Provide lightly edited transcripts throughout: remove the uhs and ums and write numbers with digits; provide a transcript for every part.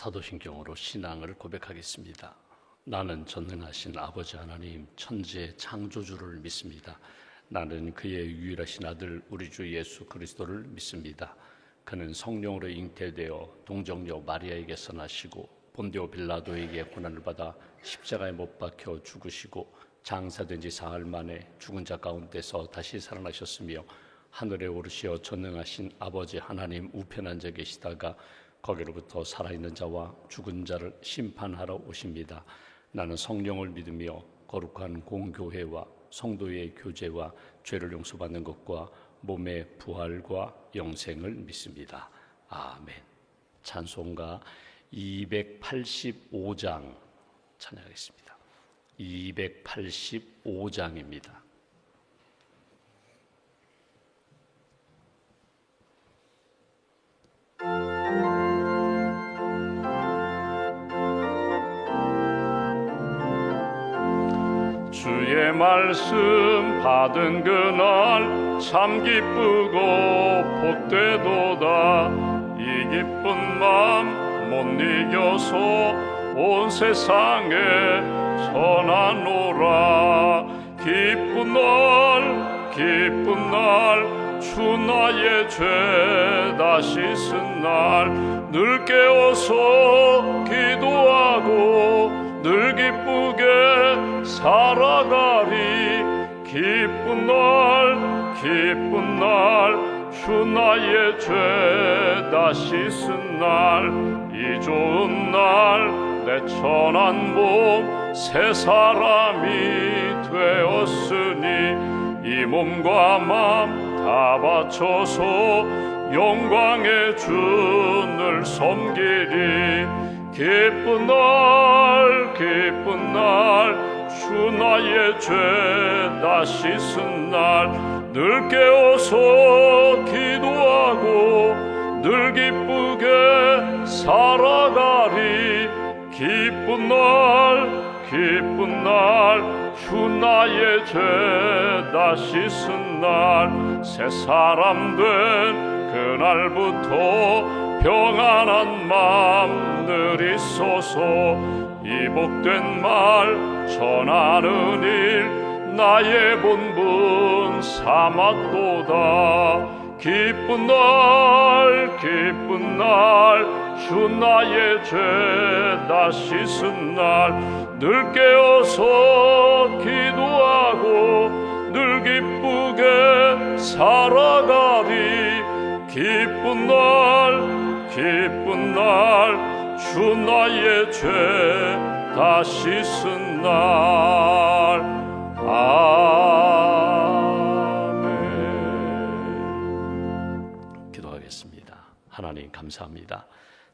사도신경으로 신앙을 고백하겠습니다. 나는 전능하신 아버지 하나님 천지의 창조주를 믿습니다. 나는 그의 유일하신 아들 우리 주 예수 그리스도를 믿습니다. 그는 성령으로 잉태되어 동정녀 마리아에게서 나시고 본디오 빌라도에게 고난을 받아 십자가에 못 박혀 죽으시고 장사된 지 사흘 만에 죽은 자 가운데서 다시 살아나셨으며 하늘에 오르시어 전능하신 아버지 하나님 우편에 앉아 계시다가 거기로부터 살아있는 자와 죽은 자를 심판하러 오십니다. 나는 성령을 믿으며 거룩한 공교회와 성도의 교제와 죄를 용서받는 것과 몸의 부활과 영생을 믿습니다. 아멘. 찬송가 285장 찬양하겠습니다. 285장입니다. 주의 말씀 받은 그날 참 기쁘고 복되도다. 이 기쁜 맘 못 이겨서 온 세상에 전하노라. 기쁜 날 주 나의 죄 다 씻은 날 늘 깨어서 기도하고 늘 기쁘게 살아가리. 기쁜 날 주 나의 죄 다 씻은 날 이 좋은 날 내 천한 몸 새 사람이 되었으니 이 몸과 맘 다 바쳐서 영광의 주를 섬기리. 기쁜 날 주 나의 죄 다 씻은 날 늘 깨어서 기도하고 늘 기쁘게 살아가리. 기쁜 날 주 나의 죄 다 씻은 날 새 사람 된 그날부터 평안한 마음 늘 있어서 이 복된 말 전하는 일 나의 본분 삼았도다. 기쁜 날 주 나의 죄 다 씻은 날 늘 깨어서 기도하고 늘 기쁘게 살아가리. 기쁜 날 주 나의 죄 다 씻은 날. 아멘. 기도하겠습니다. 하나님 감사합니다.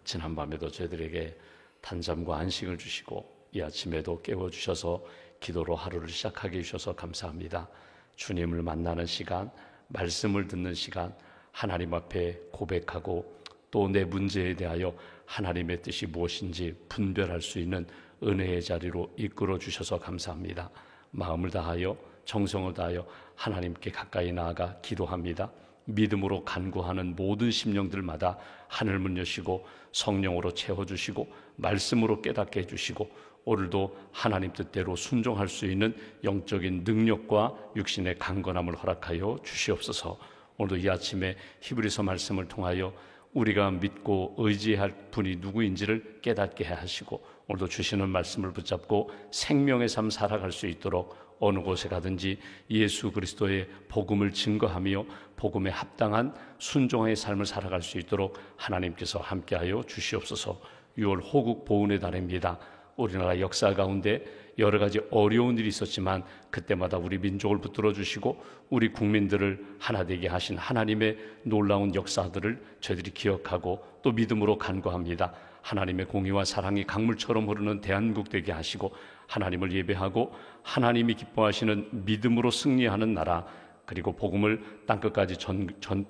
지난밤에도 저희들에게 단잠과 안식을 주시고 이 아침에도 깨워주셔서 기도로 하루를 시작하게 해주셔서 감사합니다. 주님을 만나는 시간, 말씀을 듣는 시간, 하나님 앞에 고백하고 또 내 문제에 대하여 하나님의 뜻이 무엇인지 분별할 수 있는 은혜의 자리로 이끌어 주셔서 감사합니다. 마음을 다하여 정성을 다하여 하나님께 가까이 나아가 기도합니다. 믿음으로 간구하는 모든 심령들마다 하늘문 여시고 성령으로 채워주시고 말씀으로 깨닫게 해주시고 오늘도 하나님 뜻대로 순종할 수 있는 영적인 능력과 육신의 강건함을 허락하여 주시옵소서. 오늘도 이 아침에 히브리서 말씀을 통하여 우리가 믿고 의지할 분이 누구인지를 깨닫게 하시고 오늘도 주시는 말씀을 붙잡고 생명의 삶 살아갈 수 있도록 어느 곳에 가든지 예수 그리스도의 복음을 증거하며 복음에 합당한 순종의 삶을 살아갈 수 있도록 하나님께서 함께하여 주시옵소서. 6월 호국 보훈의 달입니다. 우리나라 역사 가운데 여러 가지 어려운 일이 있었지만 그때마다 우리 민족을 붙들어 주시고 우리 국민들을 하나 되게 하신 하나님의 놀라운 역사들을 저희들이 기억하고 또 믿음으로 간구합니다. 하나님의 공의와 사랑이 강물처럼 흐르는 대한민국 되게 하시고 하나님을 예배하고 하나님이 기뻐하시는 믿음으로 승리하는 나라 그리고 복음을 땅끝까지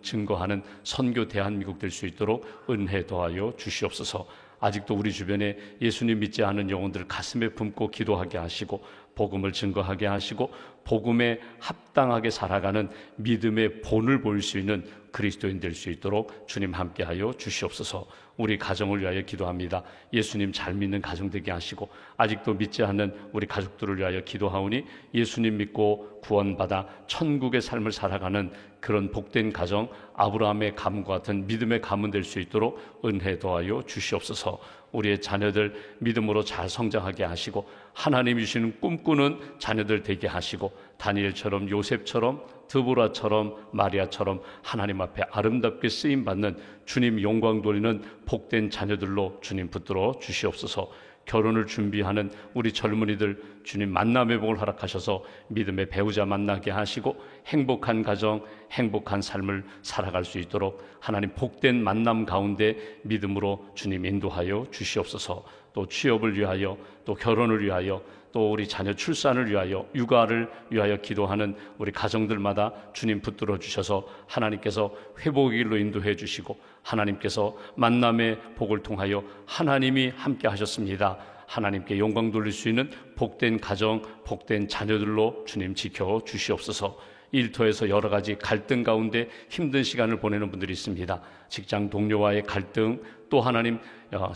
증거하는 선교 대한민국 될 수 있도록 은혜 더하여 주시옵소서. 아직도 우리 주변에 예수님 믿지 않은 영혼들을 가슴에 품고 기도하게 하시고 복음을 증거하게 하시고 복음에 합당하게 살아가는 믿음의 본을 보일 수 있는 그리스도인 될 수 있도록 주님 함께하여 주시옵소서. 우리 가정을 위하여 기도합니다. 예수님 잘 믿는 가정 되게 하시고, 아직도 믿지 않는 우리 가족들을 위하여 기도하오니 예수님 믿고 구원받아 천국의 삶을 살아가는 그런 복된 가정, 아브라함의 감과 같은 믿음의 가문 될 수 있도록 은혜 더하여 주시옵소서. 우리의 자녀들 믿음으로 잘 성장하게 하시고, 하나님이 주시는 꿈꾸는 자녀들 되게 하시고, 다니엘처럼, 요셉처럼, 드보라처럼, 마리아처럼 하나님 앞에 아름답게 쓰임받는, 주님 영광 돌리는 복된 자녀들로 주님 붙들어 주시옵소서. 결혼을 준비하는 우리 젊은이들 주님 만남의 복을 허락하셔서 믿음의 배우자 만나게 하시고, 행복한 가정, 행복한 삶을 살아갈 수 있도록 하나님 복된 만남 가운데 믿음으로 주님 인도하여 주시옵소서. 또 취업을 위하여, 또 결혼을 위하여, 또 우리 자녀 출산을 위하여, 육아를 위하여 기도하는 우리 가정들마다 주님 붙들어 주셔서 하나님께서 회복의 길로 인도해 주시고, 하나님께서 만남의 복을 통하여 하나님이 함께 하셨습니다. 하나님께 영광 돌릴 수 있는 복된 가정, 복된 자녀들로 주님 지켜 주시옵소서. 일터에서 여러 가지 갈등 가운데 힘든 시간을 보내는 분들이 있습니다. 직장 동료와의 갈등, 또 하나님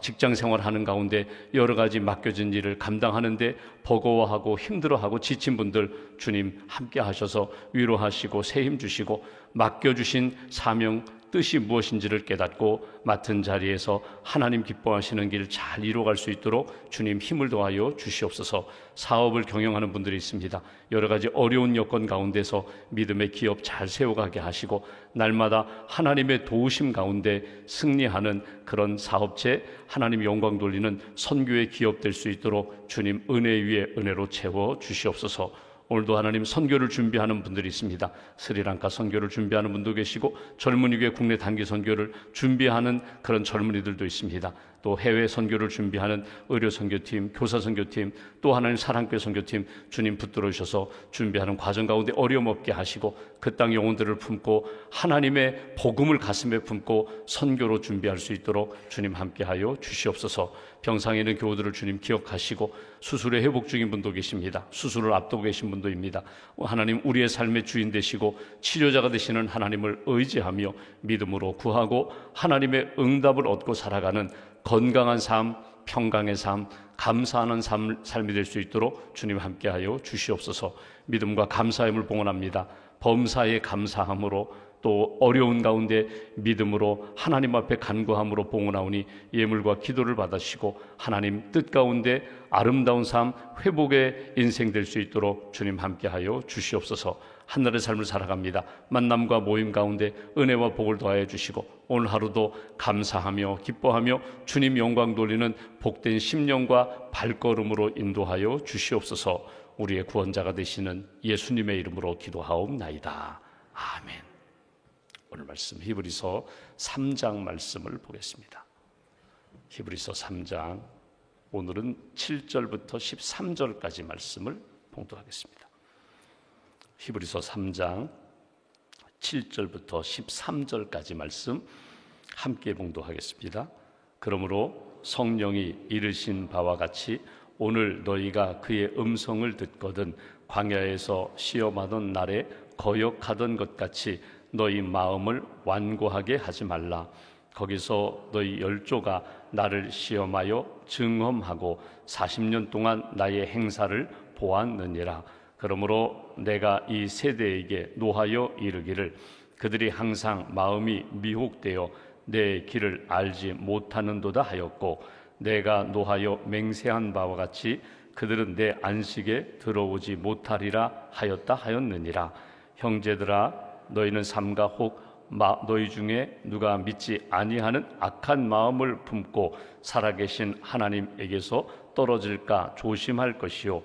직장 생활하는 가운데 여러 가지 맡겨진 일을 감당하는데 버거워하고 힘들어하고 지친 분들 주님 함께 하셔서 위로하시고 새힘 주시고, 맡겨주신 사명 뜻이 무엇인지를 깨닫고 맡은 자리에서 하나님 기뻐하시는 길 잘 이루어갈 수 있도록 주님 힘을 더하여 주시옵소서. 사업을 경영하는 분들이 있습니다. 여러 가지 어려운 여건 가운데서 믿음의 기업 잘 세워가게 하시고, 날마다 하나님의 도우심 가운데 승리하는 그런 사업체, 하나님 영광 돌리는 선교의 기업 될 수 있도록 주님 은혜 위에 은혜로 채워 주시옵소서. 오늘도 하나님 선교를 준비하는 분들이 있습니다. 스리랑카 선교를 준비하는 분도 계시고, 젊은이교회 국내 단기 선교를 준비하는 그런 젊은이들도 있습니다. 또 해외 선교를 준비하는 의료 선교팀, 교사 선교팀, 또 하나님 사랑교회 선교팀 주님 붙들어 주셔서 준비하는 과정 가운데 어려움 없게 하시고, 그 땅 영혼들을 품고 하나님의 복음을 가슴에 품고 선교로 준비할 수 있도록 주님 함께하여 주시옵소서. 병상에 있는 교우들을 주님 기억하시고, 수술에 회복 중인 분도 계십니다. 수술을 앞두고 계신 분도입니다. 하나님 우리의 삶의 주인 되시고 치료자가 되시는 하나님을 의지하며 믿음으로 구하고 하나님의 응답을 얻고 살아가는 건강한 삶, 평강의 삶, 감사하는 삶이 될 수 있도록 주님 함께하여 주시옵소서. 믿음과 감사의 힘을 봉헌합니다. 범사에 감사함으로, 또 어려운 가운데 믿음으로 하나님 앞에 간구함으로 봉헌하오니 예물과 기도를 받으시고 하나님 뜻 가운데 아름다운 삶, 회복의 인생 될 수 있도록 주님 함께하여 주시옵소서. 한날의 삶을 살아갑니다. 만남과 모임 가운데 은혜와 복을 더하여 주시고, 오늘 하루도 감사하며 기뻐하며 주님 영광 돌리는 복된 심령과 발걸음으로 인도하여 주시옵소서. 우리의 구원자가 되시는 예수님의 이름으로 기도하옵나이다. 아멘. 오늘 말씀 히브리서 3장 말씀을 보겠습니다. 히브리서 3장, 오늘은 7절부터 13절까지 말씀을 봉독하겠습니다. 히브리서 3장 7절부터 13절까지 말씀 함께 봉독하겠습니다. 그러므로 성령이 이르신 바와 같이 오늘 너희가 그의 음성을 듣거든 광야에서 시험하던 날에 거역하던 것 같이 너희 마음을 완고하게 하지 말라. 거기서 너희 열조가 나를 시험하여 증험하고 40년 동안 나의 행사를 보았느니라. 그러므로 내가 이 세대에게 노하여 이르기를 그들이 항상 마음이 미혹되어 내 길을 알지 못하는도다 하였고, 내가 노하여 맹세한 바와 같이 그들은 내 안식에 들어오지 못하리라 하였다 하였느니라. 형제들아, 너희는 삼가 혹 너희 중에 누가 믿지 아니하는 악한 마음을 품고 살아계신 하나님에게서 떨어질까 조심할 것이요,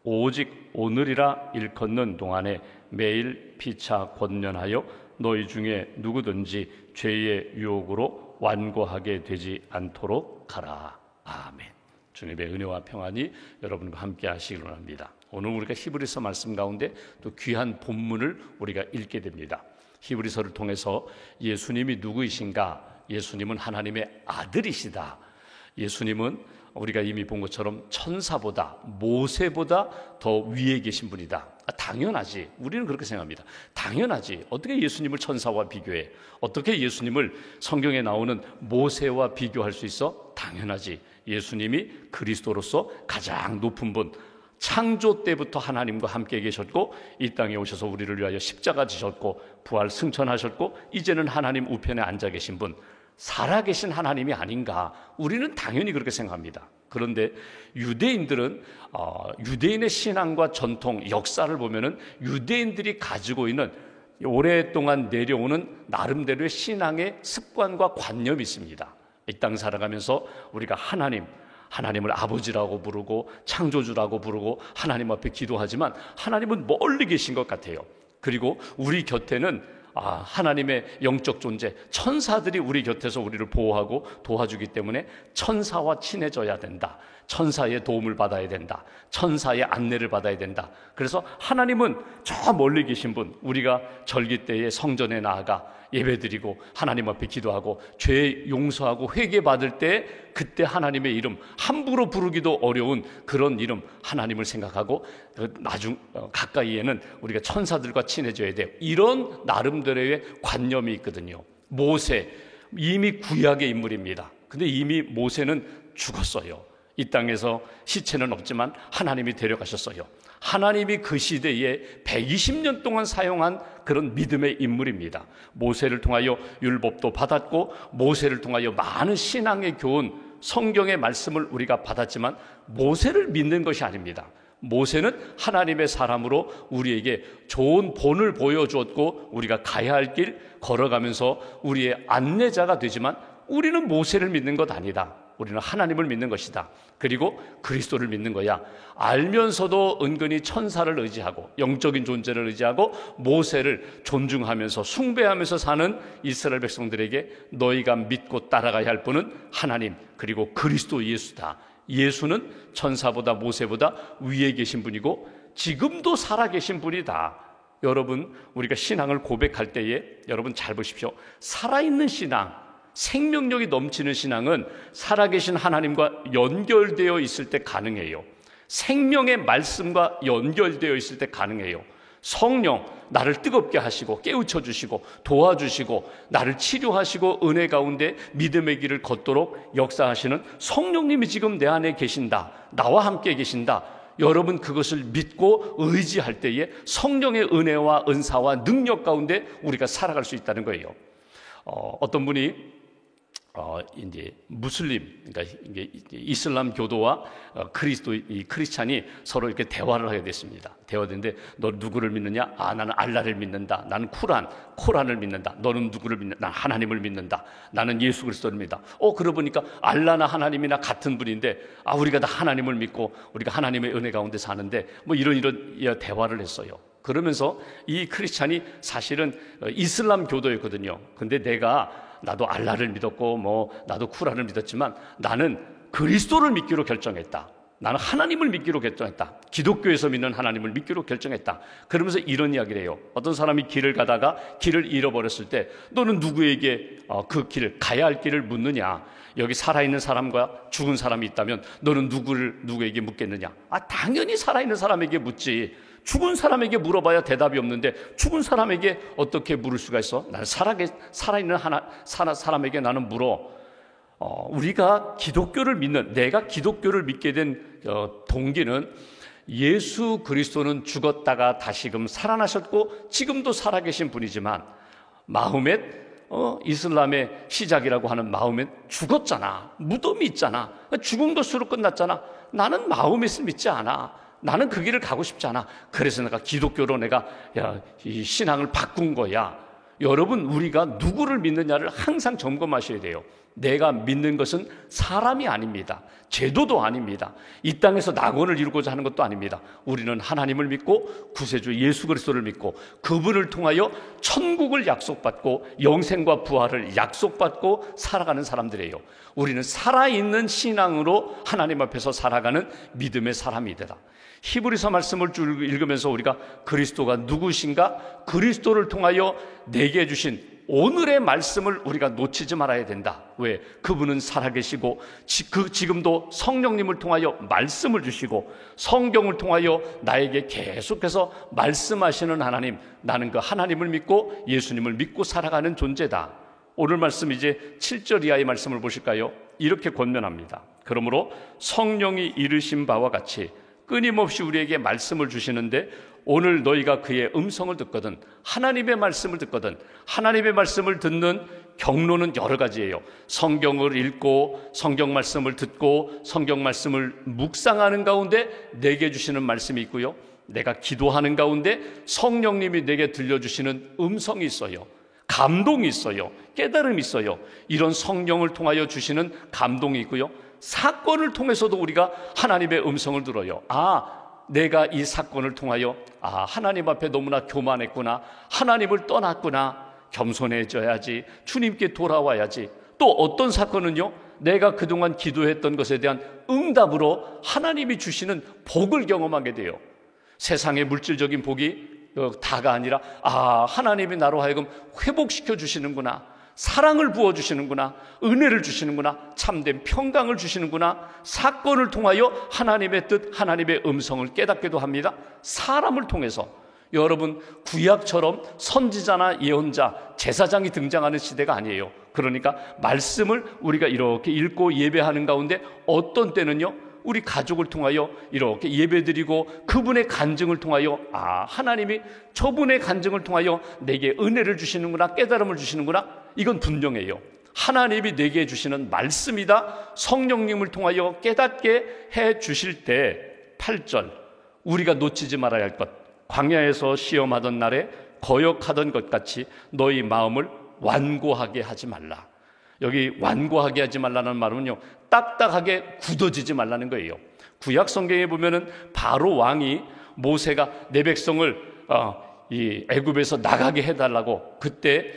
오직 오늘이라 일컫는 동안에 매일 피차 권면하여 너희 중에 누구든지 죄의 유혹으로 완고하게 되지 않도록 하라. 아멘. 주님의 은혜와 평안이 여러분과 함께 하시기를 원합니다. 오늘 우리가 히브리서 말씀 가운데 또 귀한 본문을 우리가 읽게 됩니다. 히브리서를 통해서 예수님이 누구이신가? 예수님은 하나님의 아들이시다. 예수님은 우리가 이미 본 것처럼 천사보다, 모세보다 더 위에 계신 분이다. 당연하지. 우리는 그렇게 생각합니다. 당연하지. 어떻게 예수님을 천사와 비교해? 어떻게 예수님을 성경에 나오는 모세와 비교할 수 있어? 당연하지. 예수님이 그리스도로서 가장 높은 분, 창조 때부터 하나님과 함께 계셨고 이 땅에 오셔서 우리를 위하여 십자가 지셨고 부활 승천하셨고 이제는 하나님 우편에 앉아 계신 분, 살아계신 하나님이 아닌가, 우리는 당연히 그렇게 생각합니다. 그런데 유대인들은 유대인의 신앙과 전통, 역사를 보면은 유대인들이 가지고 있는 오랫동안 내려오는 나름대로의 신앙의 습관과 관념이 있습니다. 이 땅 살아가면서 우리가 하나님을 아버지라고 부르고 창조주라고 부르고 하나님 앞에 기도하지만 하나님은 멀리 계신 것 같아요. 그리고 우리 곁에는 하나님의 영적 존재, 천사들이 우리 곁에서 우리를 보호하고 도와주기 때문에 천사와 친해져야 된다. 천사의 도움을 받아야 된다. 천사의 안내를 받아야 된다. 그래서 하나님은 저 멀리 계신 분, 우리가 절기 때에 성전에 나아가 예배드리고 하나님 앞에 기도하고 죄 용서하고 회개받을 때 그때 하나님의 이름, 함부로 부르기도 어려운 그런 이름 하나님을 생각하고 가까이에는 우리가 천사들과 친해져야 돼요. 이런 나름대로의 관념이 있거든요. 모세, 이미 구약의 인물입니다. 근데 이미 모세는 죽었어요. 이 땅에서 시체는 없지만 하나님이 데려가셨어요. 하나님이 그 시대에 120년 동안 사용한 그런 믿음의 인물입니다. 모세를 통하여 율법도 받았고 모세를 통하여 많은 신앙의 교훈, 성경의 말씀을 우리가 받았지만 모세를 믿는 것이 아닙니다. 모세는 하나님의 사람으로 우리에게 좋은 본을 보여주었고 우리가 가야 할 길 걸어가면서 우리의 안내자가 되지만 우리는 모세를 믿는 것 아니다. 우리는 하나님을 믿는 것이다. 그리고 그리스도를 믿는 거야. 알면서도 은근히 천사를 의지하고 영적인 존재를 의지하고 모세를 존중하면서 숭배하면서 사는 이스라엘 백성들에게 너희가 믿고 따라가야 할 분은 하나님 그리고 그리스도 예수다. 예수는 천사보다 모세보다 위에 계신 분이고 지금도 살아계신 분이다. 여러분, 우리가 신앙을 고백할 때에 여러분 잘 보십시오. 살아있는 신앙, 생명력이 넘치는 신앙은 살아계신 하나님과 연결되어 있을 때 가능해요. 생명의 말씀과 연결되어 있을 때 가능해요. 성령, 나를 뜨겁게 하시고 깨우쳐 주시고 도와주시고 나를 치료하시고 은혜 가운데 믿음의 길을 걷도록 역사하시는 성령님이 지금 내 안에 계신다. 나와 함께 계신다. 여러분 그것을 믿고 의지할 때에 성령의 은혜와 은사와 능력 가운데 우리가 살아갈 수 있다는 거예요. 어떤 분이 이제 무슬림, 그러니까 이슬람 교도와 크리스찬이 서로 이렇게 대화를 하게 됐습니다. 대화되는데 너 누구를 믿느냐? 나는 알라를 믿는다. 나는 코란을 믿는다. 너는 누구를 믿는다? 난 하나님을 믿는다. 나는 예수 그리스도를 믿는다. 그러고 보니까 알라나 하나님이나 같은 분인데 우리가 다 하나님을 믿고 우리가 하나님의 은혜 가운데 사는데 뭐 이런 대화를 했어요. 그러면서 이 크리스찬이 사실은 이슬람 교도였거든요. 근데 나도 알라를 믿었고 나도 쿠란을 믿었지만 나는 그리스도를 믿기로 결정했다. 나는 하나님을 믿기로 결정했다. 기독교에서 믿는 하나님을 믿기로 결정했다. 그러면서 이런 이야기를 해요. 어떤 사람이 길을 가다가 길을 잃어버렸을 때 너는 누구에게 그 길, 가야 할 길을 묻느냐? 여기 살아있는 사람과 죽은 사람이 있다면 너는 누구에게 묻겠느냐? 당연히 살아있는 사람에게 묻지. 죽은 사람에게 물어봐야 대답이 없는데 죽은 사람에게 어떻게 물을 수가 있어? 나는 살아있는 사람에게 나는 물어. 우리가 기독교를 믿는, 내가 기독교를 믿게 된 동기는 예수 그리스도는 죽었다가 다시금 살아나셨고 지금도 살아계신 분이지만 마흐멧, 이슬람의 시작이라고 하는 마흐멧 죽었잖아. 무덤이 있잖아. 죽은 것으로 끝났잖아. 나는 마흐멧을 믿지 않아. 나는 그 길을 가고 싶지 않아. 그래서 내가 기독교로 이 신앙을 바꾼 거야. 여러분, 우리가 누구를 믿느냐를 항상 점검하셔야 돼요. 내가 믿는 것은 사람이 아닙니다. 제도도 아닙니다. 이 땅에서 낙원을 이루고자 하는 것도 아닙니다. 우리는 하나님을 믿고 구세주 예수 그리스도를 믿고 그분을 통하여 천국을 약속받고 영생과 부활을 약속받고 살아가는 사람들이에요. 우리는 살아있는 신앙으로 하나님 앞에서 살아가는 믿음의 사람이 되다. 히브리서 말씀을 쭉 읽으면서 우리가 그리스도가 누구신가? 그리스도를 통하여 내게 주신 오늘의 말씀을 우리가 놓치지 말아야 된다. 왜? 그분은 살아계시고 지금도 성령님을 통하여 말씀을 주시고 성경을 통하여 나에게 계속해서 말씀하시는 하나님, 나는 그 하나님을 믿고 예수님을 믿고 살아가는 존재다. 오늘 말씀 이제 7절 이하의 말씀을 보실까요? 이렇게 권면합니다. 그러므로 성령이 이르신 바와 같이 끊임없이 우리에게 말씀을 주시는데 오늘 너희가 그의 음성을 듣거든, 하나님의 말씀을 듣거든, 하나님의 말씀을 듣는 경로는 여러 가지예요. 성경을 읽고 성경 말씀을 듣고 성경 말씀을 묵상하는 가운데 내게 주시는 말씀이 있고요, 내가 기도하는 가운데 성령님이 내게 들려주시는 음성이 있어요. 감동이 있어요. 깨달음이 있어요. 이런 성령을 통하여 주시는 감동이 있고요, 사건을 통해서도 우리가 하나님의 음성을 들어요. 내가 이 사건을 통하여 하나님 앞에 너무나 교만했구나, 하나님을 떠났구나, 겸손해져야지, 주님께 돌아와야지. 또 어떤 사건은요, 내가 그동안 기도했던 것에 대한 응답으로 하나님이 주시는 복을 경험하게 돼요. 세상의 물질적인 복이 다가 아니라 하나님이 나로 하여금 회복시켜 주시는구나, 사랑을 부어주시는구나, 은혜를 주시는구나, 참된 평강을 주시는구나, 사건을 통하여 하나님의 뜻, 하나님의 음성을 깨닫기도 합니다. 사람을 통해서. 여러분, 구약처럼 선지자나 예언자, 제사장이 등장하는 시대가 아니에요. 그러니까 말씀을 우리가 이렇게 읽고 예배하는 가운데 어떤 때는요, 우리 가족을 통하여 이렇게 예배드리고 그분의 간증을 통하여 하나님이 저분의 간증을 통하여 내게 은혜를 주시는구나, 깨달음을 주시는구나, 이건 분명해요. 하나님이 내게 주시는 말씀이다. 성령님을 통하여 깨닫게 해 주실 때 8절, 우리가 놓치지 말아야 할 것, 광야에서 시험하던 날에 거역하던 것 같이 너희 마음을 완고하게 하지 말라. 여기 완고하게 하지 말라는 말은요, 딱딱하게 굳어지지 말라는 거예요. 구약 성경에 보면은 바로 왕이 모세가 내 백성을 이 애굽에서 나가게 해달라고, 그때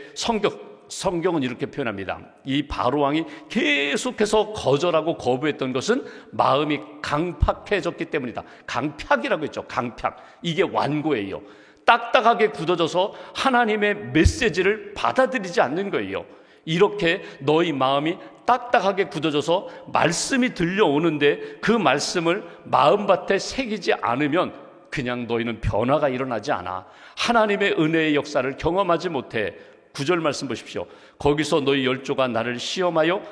성경은 이렇게 표현합니다. 이 바로 왕이 계속해서 거절하고 거부했던 것은 마음이 강팍해졌기 때문이다. 강팍이라고 했죠. 강팍. 이게 완고예요. 딱딱하게 굳어져서 하나님의 메시지를 받아들이지 않는 거예요. 이렇게 너희 마음이 딱딱하게 굳어져서 말씀이 들려오는데 그 말씀을 마음밭에 새기지 않으면 그냥 너희는 변화가 일어나지 않아. 하나님의 은혜의 역사를 경험하지 못해. 9절 말씀 보십시오. 거기서 너희 열조가 나를 시험하여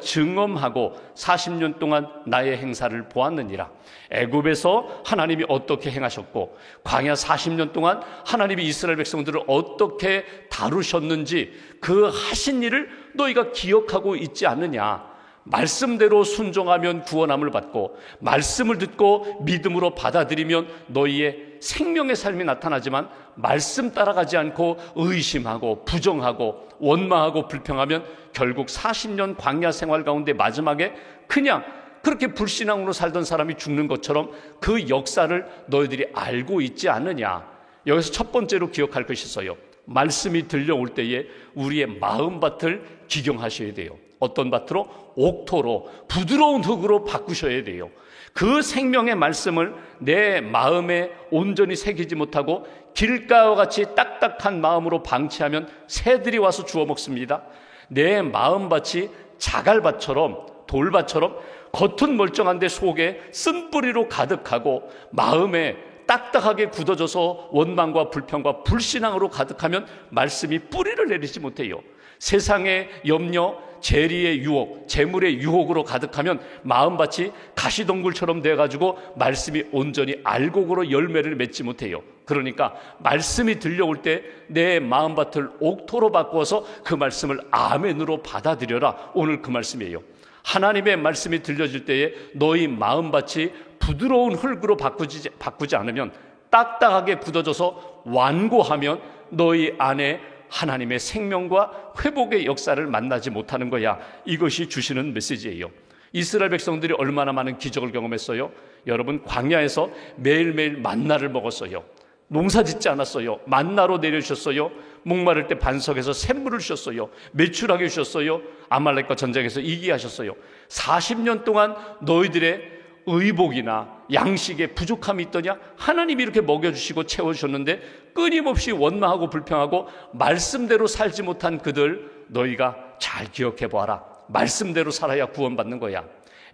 증언하고 40년 동안 나의 행사를 보았느니라. 애굽에서 하나님이 어떻게 행하셨고 광야 40년 동안 하나님이 이스라엘 백성들을 어떻게 다루셨는지 그 하신 일을 너희가 기억하고 있지 않느냐. 말씀대로 순종하면 구원함을 받고 말씀을 듣고 믿음으로 받아들이면 너희의 생명의 삶이 나타나지만 말씀 따라가지 않고 의심하고 부정하고 원망하고 불평하면 결국 40년 광야 생활 가운데 마지막에 그냥 그렇게 불신앙으로 살던 사람이 죽는 것처럼 그 역사를 너희들이 알고 있지 않느냐. 여기서 첫 번째로 기억할 것이 있어요. 말씀이 들려올 때에 우리의 마음밭을 기경하셔야 돼요. 어떤 밭으로? 옥토로, 부드러운 흙으로 바꾸셔야 돼요. 그 생명의 말씀을 내 마음에 온전히 새기지 못하고 길가와 같이 딱딱한 마음으로 방치하면 새들이 와서 주워 먹습니다. 내 마음밭이 자갈밭처럼, 돌밭처럼 겉은 멀쩡한데 속에 쓴뿌리로 가득하고 마음에 딱딱하게 굳어져서 원망과 불평과 불신앙으로 가득하면 말씀이 뿌리를 내리지 못해요. 세상의 염려, 재리의 유혹, 재물의 유혹으로 가득하면 마음밭이 가시덩굴처럼 돼가지고 말씀이 온전히 알곡으로 열매를 맺지 못해요. 그러니까 말씀이 들려올 때 내 마음밭을 옥토로 바꾸어서 그 말씀을 아멘으로 받아들여라. 오늘 그 말씀이에요. 하나님의 말씀이 들려질 때에 너희 마음밭이 부드러운 흙으로 바꾸지 않으면, 딱딱하게 굳어져서 완고하면 너희 안에 하나님의 생명과 회복의 역사를 만나지 못하는 거야. 이것이 주시는 메시지예요. 이스라엘 백성들이 얼마나 많은 기적을 경험했어요. 여러분, 광야에서 매일매일 만나를 먹었어요. 농사 짓지 않았어요. 만나로 내려주셨어요. 목마를 때 반석에서 샘물을 주셨어요. 매출하게 주셨어요. 아말렉과 전쟁에서 이기게 하셨어요. 40년 동안 너희들의 의복이나 양식에 부족함이 있더냐? 하나님이 이렇게 먹여주시고 채워주셨는데 끊임없이 원망하고 불평하고 말씀대로 살지 못한 그들, 너희가 잘 기억해 보아라. 말씀대로 살아야 구원받는 거야.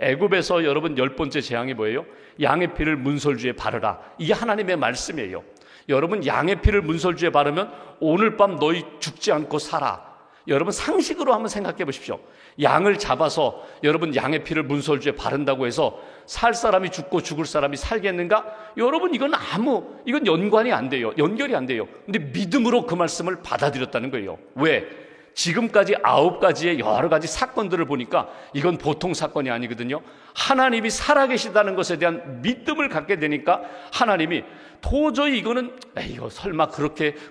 애굽에서 여러분 10번째 재앙이 뭐예요? 양의 피를 문설주에 바르라. 이게 하나님의 말씀이에요. 여러분, 양의 피를 문설주에 바르면 오늘 밤 너희 죽지 않고 살아. 여러분, 상식으로 한번 생각해 보십시오. 양을 잡아서 여러분 양의 피를 문설주에 바른다고 해서 살 사람이 죽고 죽을 사람이 살겠는가? 여러분, 이건 연관이 안 돼요. 연결이 안 돼요. 근데 믿음으로 그 말씀을 받아들였다는 거예요. 왜? 지금까지 9가지의 여러 가지 사건들을 보니까 이건 보통 사건이 아니거든요. 하나님이 살아계시다는 것에 대한 믿음을 갖게 되니까 하나님이 도저히 이거 설마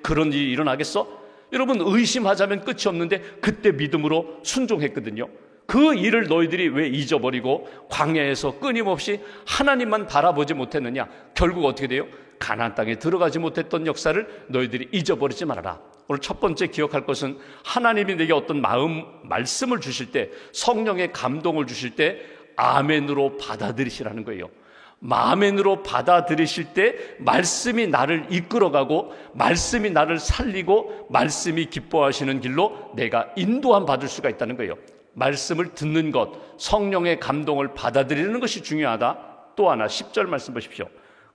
그런 일이 일어나겠어? 여러분, 의심하자면 끝이 없는데 그때 믿음으로 순종했거든요. 그 일을 너희들이 왜 잊어버리고 광야에서 끊임없이 하나님만 바라보지 못했느냐? 결국 어떻게 돼요? 가나안 땅에 들어가지 못했던 역사를 너희들이 잊어버리지 말아라. 오늘 첫 번째 기억할 것은 하나님이 내게 어떤 말씀을 주실 때, 성령의 감동을 주실 때 아멘으로 받아들이시라는 거예요. 아멘으로 받아들이실 때 말씀이 나를 이끌어가고 말씀이 나를 살리고 말씀이 기뻐하시는 길로 내가 인도함 받을 수가 있다는 거예요. 말씀을 듣는 것, 성령의 감동을 받아들이는 것이 중요하다. 또 하나 10절 말씀 보십시오.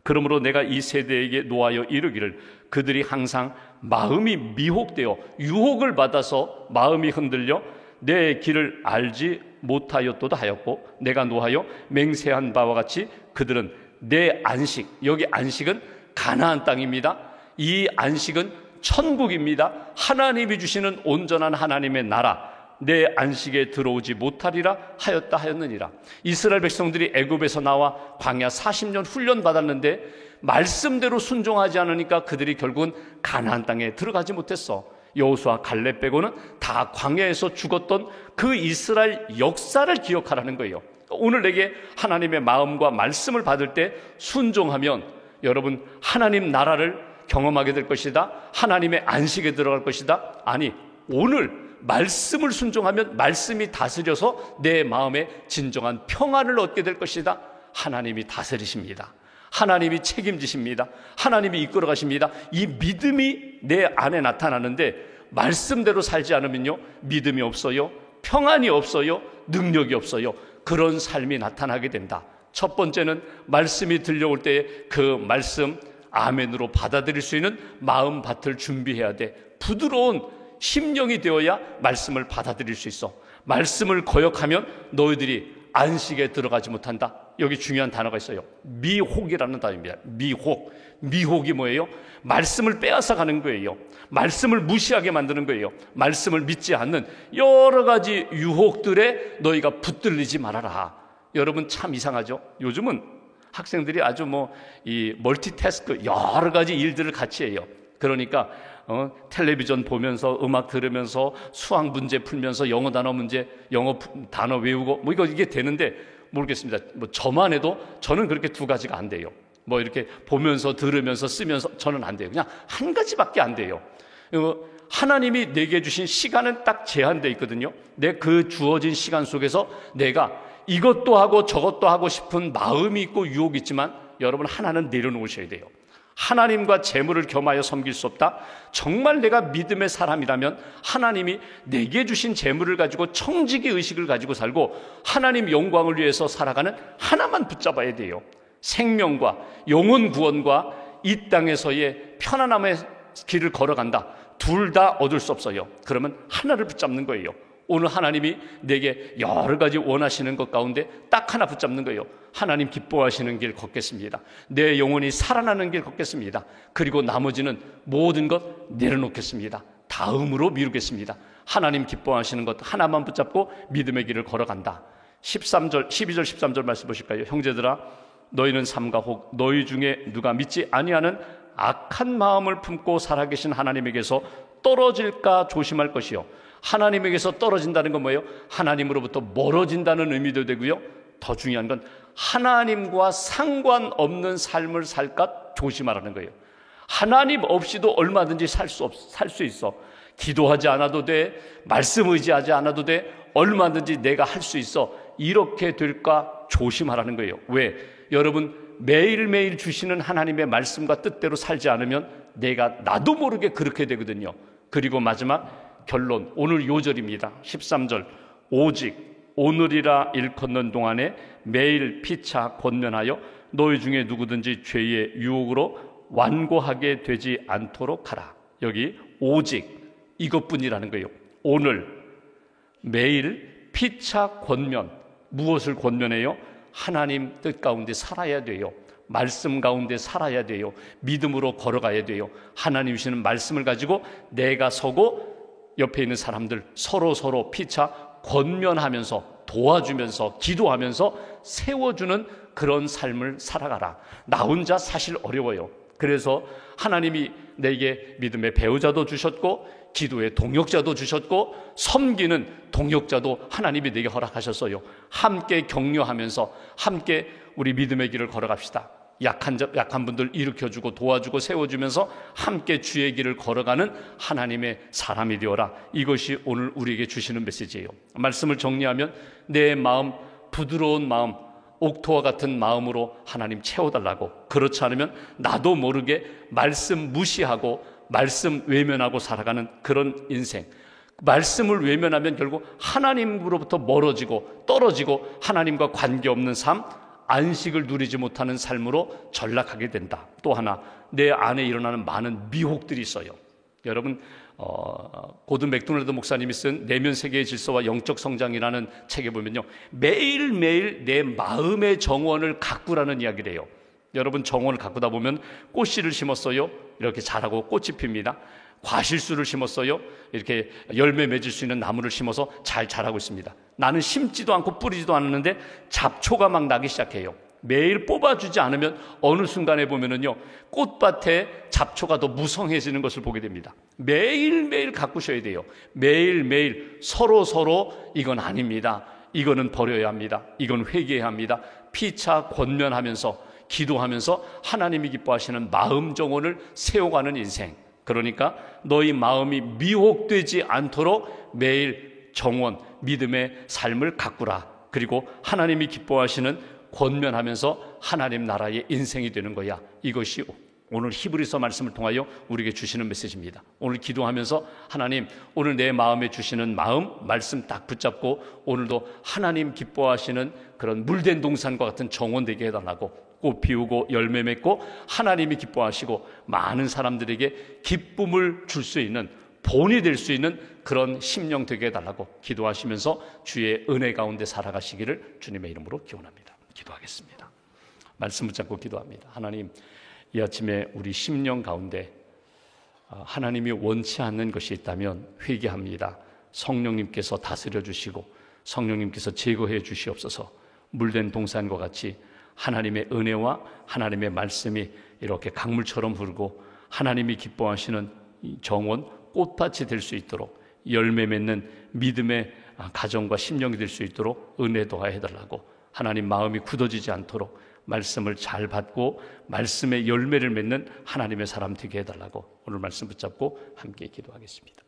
그러므로 내가 이 세대에게 노하여 이르기를 그들이 항상 마음이 미혹되어 유혹을 받아서 마음이 흔들려 내 길을 알지 못하였도다 하였고 내가 노하여 맹세한 바와 같이 그들은 내 안식, 여기 안식은 가나안 땅입니다. 이 안식은 천국입니다. 하나님이 주시는 온전한 하나님의 나라, 내 안식에 들어오지 못하리라 하였느니라. 이스라엘 백성들이 애굽에서 나와 광야 40년 훈련 받았는데 말씀대로 순종하지 않으니까 그들이 결국은 가나안 땅에 들어가지 못했어. 여호수아 갈렙 빼고는 다 광야에서 죽었던 그 이스라엘 역사를 기억하라는 거예요. 오늘 내게 하나님의 마음과 말씀을 받을 때 순종하면 여러분 하나님 나라를 경험하게 될 것이다. 하나님의 안식에 들어갈 것이다. 아니, 오늘 말씀을 순종하면 말씀이 다스려서 내 마음에 진정한 평안을 얻게 될 것이다. 하나님이 다스리십니다. 하나님이 책임지십니다. 하나님이 이끌어 가십니다. 이 믿음이 내 안에 나타나는데 말씀대로 살지 않으면요, 믿음이 없어요, 평안이 없어요, 능력이 없어요. 그런 삶이 나타나게 된다. 첫 번째는 말씀이 들려올 때에 그 말씀 아멘으로 받아들일 수 있는 마음밭을 준비해야 돼. 부드러운 심령이 되어야 말씀을 받아들일 수 있어. 말씀을 거역하면 너희들이 안식에 들어가지 못한다. 여기 중요한 단어가 있어요. 미혹이라는 단어입니다. 미혹이 뭐예요? 말씀을 빼앗아 가는 거예요. 말씀을 무시하게 만드는 거예요. 말씀을 믿지 않는 여러 가지 유혹들에 너희가 붙들리지 말아라. 여러분, 참 이상하죠? 요즘은 학생들이 아주 이 멀티태스크 여러 가지 일들을 같이 해요. 그러니까 텔레비전 보면서 음악 들으면서 수학 문제 풀면서 영어 단어 외우고 이게 되는데 모르겠습니다. 저만 해도 저는 그렇게 두 가지가 안 돼요. 이렇게 보면서 들으면서 쓰면서 저는 안 돼요. 그냥 한 가지밖에 안 돼요. 하나님이 내게 주신 시간은 딱 제한되어 있거든요. 내 그 주어진 시간 속에서 내가 이것도 하고 저것도 하고 싶은 마음이 있고 유혹이 있지만 여러분, 하나는 내려놓으셔야 돼요. 하나님과 재물을 겸하여 섬길 수 없다. 정말 내가 믿음의 사람이라면 하나님이 내게 주신 재물을 가지고 청지기 의식을 가지고 살고 하나님 영광을 위해서 살아가는 하나만 붙잡아야 돼요. 생명과 영혼 구원과 이 땅에서의 편안함의 길을 걸어간다. 둘 다 얻을 수 없어요. 그러면 하나를 붙잡는 거예요. 오늘 하나님이 내게 여러 가지 원하시는 것 가운데 딱 하나 붙잡는 거예요. 하나님 기뻐하시는 길 걷겠습니다. 내 영혼이 살아나는 길 걷겠습니다. 그리고 나머지는 모든 것 내려놓겠습니다. 다음으로 미루겠습니다. 하나님 기뻐하시는 것 하나만 붙잡고 믿음의 길을 걸어간다. 12절 13절 말씀 보실까요? 형제들아, 너희는 삼가 혹 너희 중에 누가 믿지 아니하는 악한 마음을 품고 살아계신 하나님에게서 떨어질까 조심할 것이요. 하나님에게서 떨어진다는 건 뭐예요? 하나님으로부터 멀어진다는 의미도 되고요. 더 중요한 건 하나님과 상관없는 삶을 살까 조심하라는 거예요. 하나님 없이도 얼마든지 살 수 있어. 기도하지 않아도 돼. 말씀 의지하지 않아도 돼. 얼마든지 내가 할 수 있어. 이렇게 될까 조심하라는 거예요. 왜? 여러분 매일매일 주시는 하나님의 말씀과 뜻대로 살지 않으면 나도 모르게 그렇게 되거든요. 그리고 마지막 결론, 오늘 요절입니다. 13절, 오직 오늘이라 일컫는 동안에 매일 피차 권면하여 너희 중에 누구든지 죄의 유혹으로 완고하게 되지 않도록 하라. 여기 오직 이것뿐이라는 거예요. 오늘 매일 피차 권면, 무엇을 권면해요? 하나님 뜻 가운데 살아야 돼요. 말씀 가운데 살아야 돼요. 믿음으로 걸어가야 돼요. 하나님 주시는 말씀을 가지고 내가 서고 옆에 있는 사람들 서로 피차 권면하면서 도와주면서 기도하면서 세워주는 그런 삶을 살아가라. 나 혼자 사실 어려워요. 그래서 하나님이 내게 믿음의 배우자도 주셨고 기도의 동역자도 주셨고 섬기는 동역자도 하나님이 내게 허락하셨어요. 함께 격려하면서 함께 우리 믿음의 길을 걸어갑시다. 약한 분들 일으켜주고 도와주고 세워주면서 함께 주의 길을 걸어가는 하나님의 사람이 되어라. 이것이 오늘 우리에게 주시는 메시지예요. 말씀을 정리하면 내 마음, 부드러운 마음, 옥토와 같은 마음으로 하나님 채워달라고. 그렇지 않으면 나도 모르게 말씀 무시하고 말씀 외면하고 살아가는 그런 인생. 말씀을 외면하면 결국 하나님으로부터 멀어지고 떨어지고 하나님과 관계없는 삶, 안식을 누리지 못하는 삶으로 전락하게 된다. 또 하나, 내 안에 일어나는 많은 미혹들이 있어요. 여러분 고든 맥도날드 목사님이 쓴 내면 세계의 질서와 영적 성장이라는 책에 보면요, 매일매일 내 마음의 정원을 가꾸라는 이야기를 해요. 여러분 정원을 가꾸다 보면 꽃씨를 심었어요. 이렇게 자라고 꽃이 핍니다. 과실수를 심었어요. 이렇게 열매 맺을 수 있는 나무를 심어서 잘 자라고 있습니다. 나는 심지도 않고 뿌리지도 않았는데 잡초가 막 나기 시작해요. 매일 뽑아주지 않으면 어느 순간에 보면은요, 꽃밭에 잡초가 더 무성해지는 것을 보게 됩니다. 매일매일 가꾸셔야 돼요. 매일매일 서로 이건 아닙니다. 이거는 버려야 합니다. 이건 회개해야 합니다. 피차 권면하면서 기도하면서 하나님이 기뻐하시는 마음 정원을 세워가는 인생. 그러니까 너희 마음이 미혹되지 않도록 매일 정원, 믿음의 삶을 가꾸라. 그리고 하나님이 기뻐하시는 권면하면서 하나님 나라의 인생이 되는 거야. 이것이 오늘 히브리서 말씀을 통하여 우리에게 주시는 메시지입니다. 오늘 기도하면서 하나님, 오늘 내 마음에 주시는 마음, 말씀 딱 붙잡고 오늘도 하나님 기뻐하시는 그런 물된 동산과 같은 정원 되게 해달라고. 꽃 피우고 열매 맺고 하나님이 기뻐하시고 많은 사람들에게 기쁨을 줄 수 있는, 본이 될 수 있는 그런 심령 되게 해달라고 기도하시면서 주의 은혜 가운데 살아가시기를 주님의 이름으로 기원합니다. 기도하겠습니다. 말씀 붙잡고 기도합니다. 하나님, 이 아침에 우리 심령 가운데 하나님이 원치 않는 것이 있다면 회개합니다. 성령님께서 다스려 주시고 성령님께서 제거해 주시옵소서. 물된 동산과 같이 하나님의 은혜와 하나님의 말씀이 이렇게 강물처럼 흐르고 하나님이 기뻐하시는 정원, 꽃밭이 될 수 있도록, 열매 맺는 믿음의 가정과 심령이 될 수 있도록 은혜 도와해달라고. 하나님 마음이 굳어지지 않도록 말씀을 잘 받고 말씀의 열매를 맺는 하나님의 사람 되게 해달라고 오늘 말씀 붙잡고 함께 기도하겠습니다.